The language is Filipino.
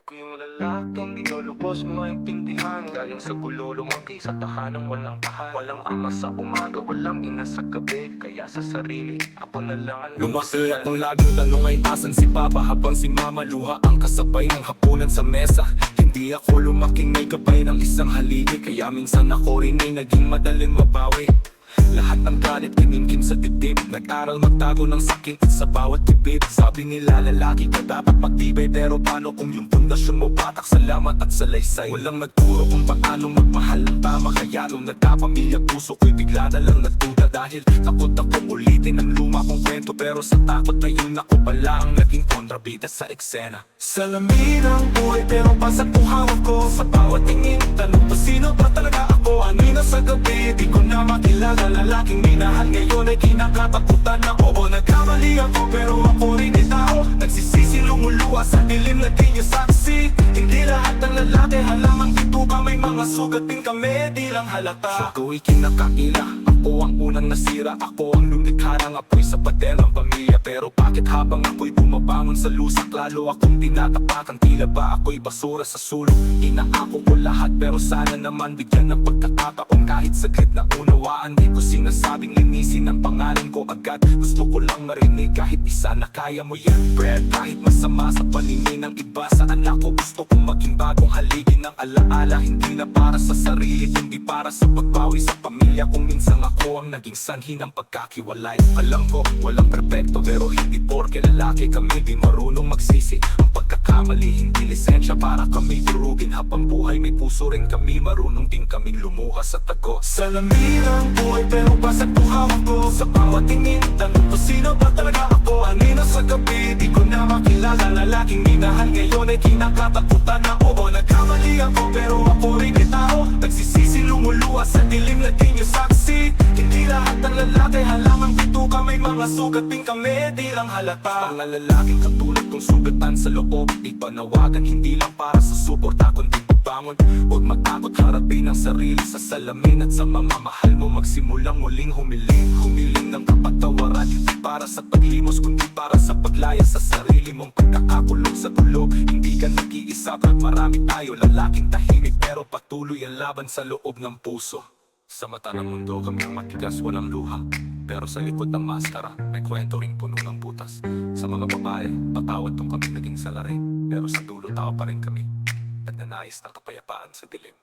Ko yung lalaking inulubos maintindihan. Galing sa gulo lumaki sa tahanang walang tahan. Walang ama sa umaga, walang ina sa gabi. Kaya sa sarili, ako na lang. Lumaki at ang laging tanong ay asan si Papa, habang si Mama luha ang kasabay ng hapunan sa mesa. Hindi ako lumaking may gabay ng isang haligi, kaya minsan ako rin ay naging madaling mabawi. Lahat ng galit kinimkim sa dibdib, nag-aral magtago ng sakit sa bawat bibig. Sabi nila lalaki ka dapat magtibay, pero paano kung yung pundasyon mo patak sa lamat at salaysay? Walang nagturo kung paano magmahal ng tama, kaya nung nagkapamilya puso ko'y bigla na lang nagduda. Dahil takot akong ulitin ang luma kong kwento, pero sa takot na yun ako pala ang naging kontrabida sa eksena. Salamin ang buhay pero pasat kong hawak ko. Sa bawat tingin, tanong pa sino ba talaga ako? Ano'y nasa gabi, di ko na makilala. Lalaking minahal ngayon ay kinakatakutan ako. O nagkamali ako pero ako rin ay tao. Nagsisisi lumuluwa sa dilim na di niyo saksi. Hindi lahat ng lalaki halamang bituka, may mga sugat din kami di lang halata. Ako'y kinakakila, ako ang unang nasira. Ako ang lumikha ng apoy sa pader ng pamilya. Pero bakit habang ako'y bumabangon sa lusak, lalo akong tinatapakan? Tila ba ako'y basura sa sulok? Inaako ko lahat pero sana naman bigyan ng pagkakataon. Kahit saglit na unawaan, di ko sinasabing linisin ang pangalan ko agad. Gusto ko lang marinig kahit isa na kaya mo yan, Brad. Kahit masama sa paningin ng iba sa anak ko, gusto kong maging bagong haligi ng alaala. Hindi na para sa sarili, hindi para sa pagbawi sa pamilya. Kung minsan ako ang naging sanhi ng pagkakiwalay. Alam ko, walang perpekto, pero hindi porke lalaki kami di marunong magsisi. Ang pagkakamali hindi lisensya para kami durugin. Habang buhay may puso rin kami, marunong din kaming lumuha sa tago. Salamin ang buhay pero basag kong hawak ko. Sa bawat tingin, tanong pa sino ba talaga ako? Anino sa gabi, di ko na makilala. Lalaking minahal ngayon ay kinakatakutan ako. O nagkamali ako pero ako rin ay tao. Nagsisisi lumuluwa sa dilim na di niyo saksi. Hindi lahat ng lalaki halamang bituka, may mga sugat din kami di lang halata. Mga lalaking katulad kong sugatan sa loob, di panawagan hindi lang para sa suporta kundi pagbangon. Huwag matakot harapin ang sarili sa salamin, at sa mga mahal mo magsimulang muling humiling. Humiling ng kapatawaran, hindi para sa paglimos kundi para sa paglaya sa sarili mong pagkakakulong sa dulo. Hindi ka nag-iisa, marami tayo lalaking tahimik pero patuloy ang laban sa loob ng puso. Sa mata ng mundo kami ang matigas, walang luha, pero sa likod ng maskara may kwento ring puno ng butas. Sa mga babae, patawad tong kami naging salarin, pero sa dulo tao pa rin kami, nagnanais ng kapayapaan sa dilim.